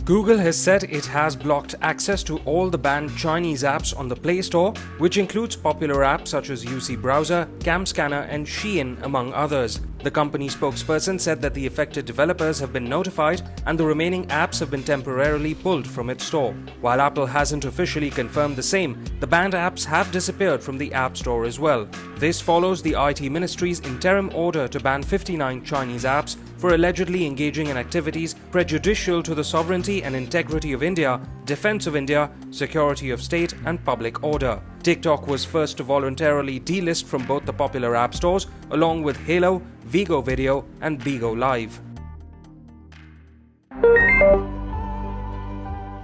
Google has said it has blocked access to all the banned Chinese apps on the Play Store, which includes popular apps such as UC Browser, Cam Scanner and Shein, among others. The company spokesperson said that the affected developers have been notified and the remaining apps have been temporarily pulled from its store. While Apple hasn't officially confirmed the same, the banned apps have disappeared from the App Store as well. This follows the IT Ministry's interim order to ban 59 Chinese apps for allegedly engaging in activities prejudicial to the sovereignty and integrity of India, defense of India, security of state and public order. TikTok was first to voluntarily delist from both the popular app stores, along with Halo, Vigo Video and Bigo Live.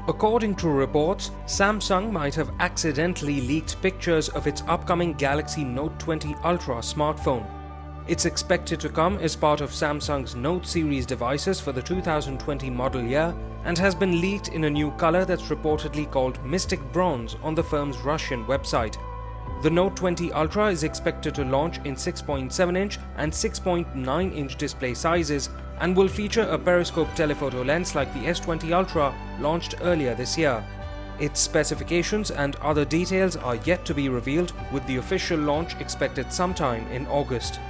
According to reports, Samsung might have accidentally leaked pictures of its upcoming Galaxy Note 20 Ultra smartphone. It's expected to come as part of Samsung's Note series devices for the 2020 model year and has been leaked in a new color that's reportedly called Mystic Bronze on the firm's Russian website. The Note 20 Ultra is expected to launch in 6.7-inch and 6.9-inch display sizes and will feature a periscope telephoto lens like the S20 Ultra launched earlier this year. Its specifications and other details are yet to be revealed, with the official launch expected sometime in August.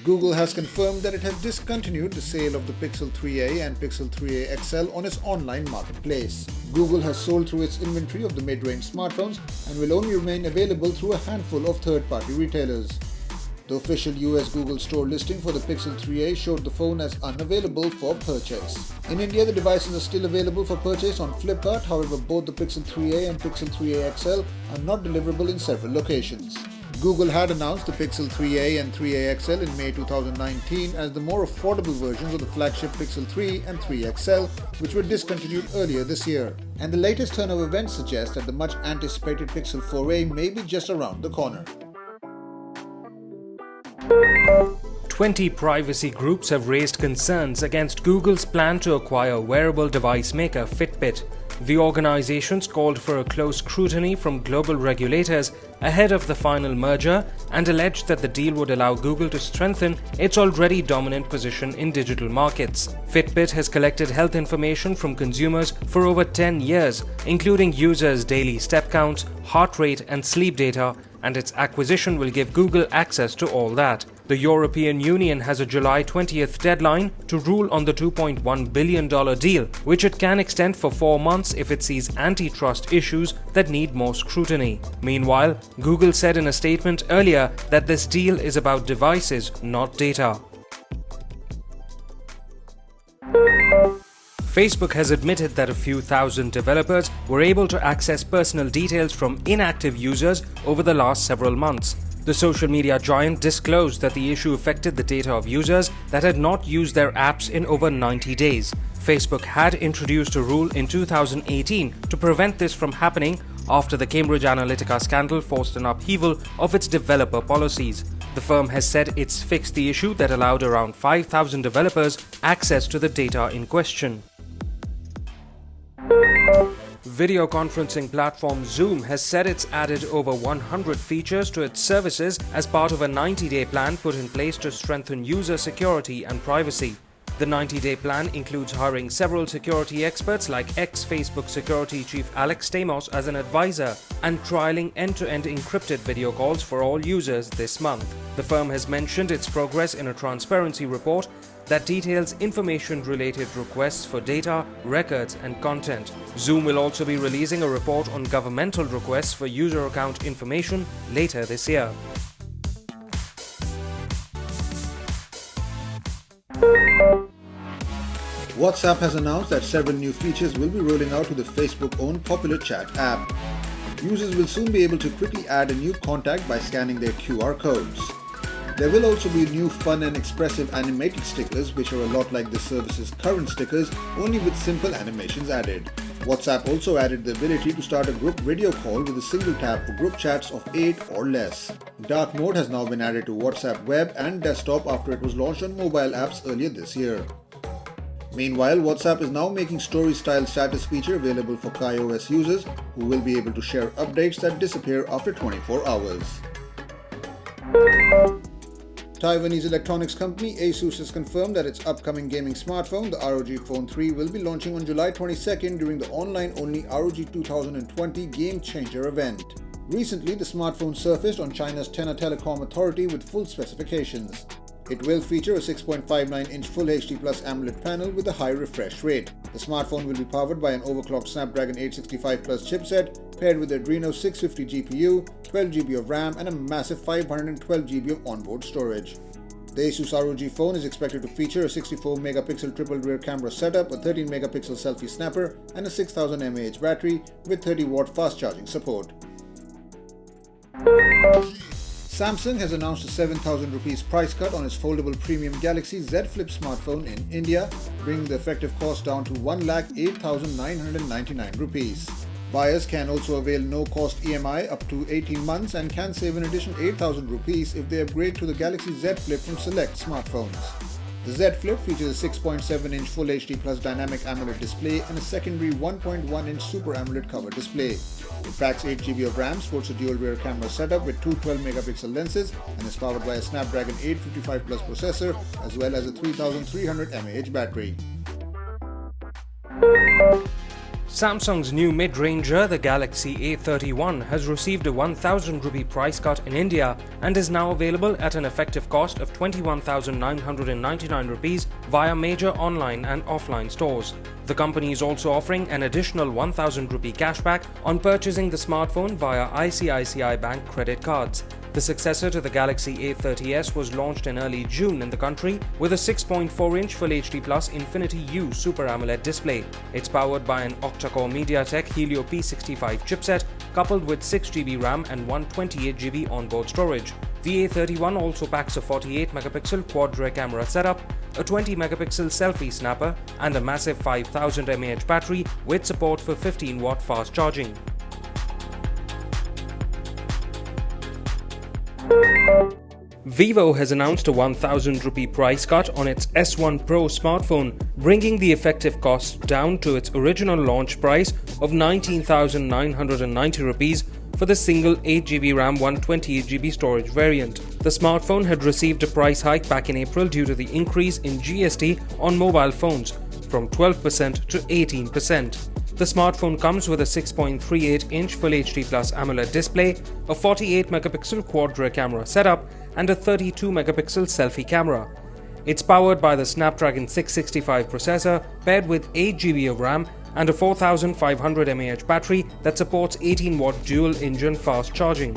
Google has confirmed that it has discontinued the sale of the Pixel 3a and Pixel 3a XL on its online marketplace. Google has sold through its inventory of the mid-range smartphones and will only remain available through a handful of third-party retailers. The official US Google Store listing for the Pixel 3a showed the phone as unavailable for purchase. In India, the devices are still available for purchase on Flipkart, however both the Pixel 3a and Pixel 3a XL are not deliverable in several locations. Google had announced the Pixel 3a and 3a XL in May 2019 as the more affordable versions of the flagship Pixel 3 and 3 XL, which were discontinued earlier this year. And the latest turn of events suggests that the much anticipated Pixel 4a may be just around the corner. 20 privacy groups have raised concerns against Google's plan to acquire wearable device maker Fitbit. The organizations called for a close scrutiny from global regulators ahead of the final merger and alleged that the deal would allow Google to strengthen its already dominant position in digital markets. Fitbit has collected health information from consumers for over 10 years, including users' daily step counts, heart rate and sleep data, and its acquisition will give Google access to all that. The European Union has a July 20th deadline to rule on the $2.1 billion deal, which it can extend for 4 months if it sees antitrust issues that need more scrutiny. Meanwhile, Google said in a statement earlier that this deal is about devices, not data. Facebook has admitted that a few thousand developers were able to access personal details from inactive users over the last several months. The social media giant disclosed that the issue affected the data of users that had not used their apps in over 90 days. Facebook had introduced a rule in 2018 to prevent this from happening after the Cambridge Analytica scandal forced an upheaval of its developer policies. The firm has said it's fixed the issue that allowed around 5,000 developers access to the data in question. Video conferencing platform Zoom has said it's added over 100 features to its services as part of a 90-day plan put in place to strengthen user security and privacy. The 90-day plan includes hiring several security experts like ex-Facebook security chief Alex Stamos as an advisor and trialing end-to-end encrypted video calls for all users this month. The firm has mentioned its progress in a transparency report that details information-related requests for data, records, and content. Zoom will also be releasing a report on governmental requests for user account information later this year. WhatsApp has announced that several new features will be rolling out to the Facebook-owned popular chat app. Users will soon be able to quickly add a new contact by scanning their QR codes. There will also be new fun and expressive animated stickers which are a lot like the service's current stickers, only with simple animations added. WhatsApp also added the ability to start a group video call with a single tap for group chats of 8 or less. Dark mode has now been added to WhatsApp web and desktop after it was launched on mobile apps earlier this year. Meanwhile, WhatsApp is now making story-style status feature available for iOS users who will be able to share updates that disappear after 24 hours. Taiwanese electronics company Asus has confirmed that its upcoming gaming smartphone, the ROG Phone 3, will be launching on July 22nd during the online-only ROG 2020 Game Changer event. Recently, the smartphone surfaced on China's China Telecom Authority with full specifications. It will feature a 6.59-inch Full HD Plus AMOLED panel with a high refresh rate. The smartphone will be powered by an overclocked Snapdragon 865 Plus chipset paired with Adreno 650 GPU, 12GB of RAM and a massive 512GB of onboard storage. The Asus ROG Phone is expected to feature a 64-megapixel triple rear camera setup, a 13-megapixel selfie snapper and a 6000 mAh battery with 30-watt fast charging support. Samsung has announced a 7,000 rupees price cut on its foldable premium Galaxy Z Flip smartphone in India, bringing the effective cost down to 1,08,999 rupees. Buyers can also avail no-cost EMI up to 18 months and can save an additional 8,000 rupees if they upgrade to the Galaxy Z Flip from select smartphones. The Z Flip features a 6.7-inch Full HD Plus dynamic AMOLED display and a secondary 1.1-inch Super AMOLED cover display. It packs 8GB of RAM, sports a dual rear camera setup with two 12-megapixel lenses and is powered by a Snapdragon 855 Plus processor as well as a 3300 mAh battery. Samsung's new mid-ranger, the Galaxy A31, has received a 1,000 rupee price cut in India and is now available at an effective cost of 21,999 rupees via major online and offline stores. The company is also offering an additional 1,000 rupee cashback on purchasing the smartphone via ICICI Bank credit cards. The successor to the Galaxy A30s was launched in early June in the country with a 6.4-inch Full HD Plus Infinity U Super AMOLED display. It's powered by an octa-core MediaTek Helio P65 chipset coupled with 6GB RAM and 128GB onboard storage. The A31 also packs a 48-megapixel quad-rear camera setup, a 20-megapixel selfie snapper and a massive 5000 mAh battery with support for 15-watt fast charging. Vivo has announced a 1,000 rupee price cut on its S1 Pro smartphone, bringing the effective cost down to its original launch price of 19,990 rupees for the single 8GB RAM 128GB storage variant. The smartphone had received a price hike back in April due to the increase in GST on mobile phones from 12% to 18%. The smartphone comes with a 6.38-inch Full HD Plus AMOLED display, a 48-megapixel quad-rear camera setup, and a 32-megapixel selfie camera. It's powered by the Snapdragon 665 processor paired with 8GB of RAM and a 4500 mAh battery that supports 18-watt dual-engine fast charging.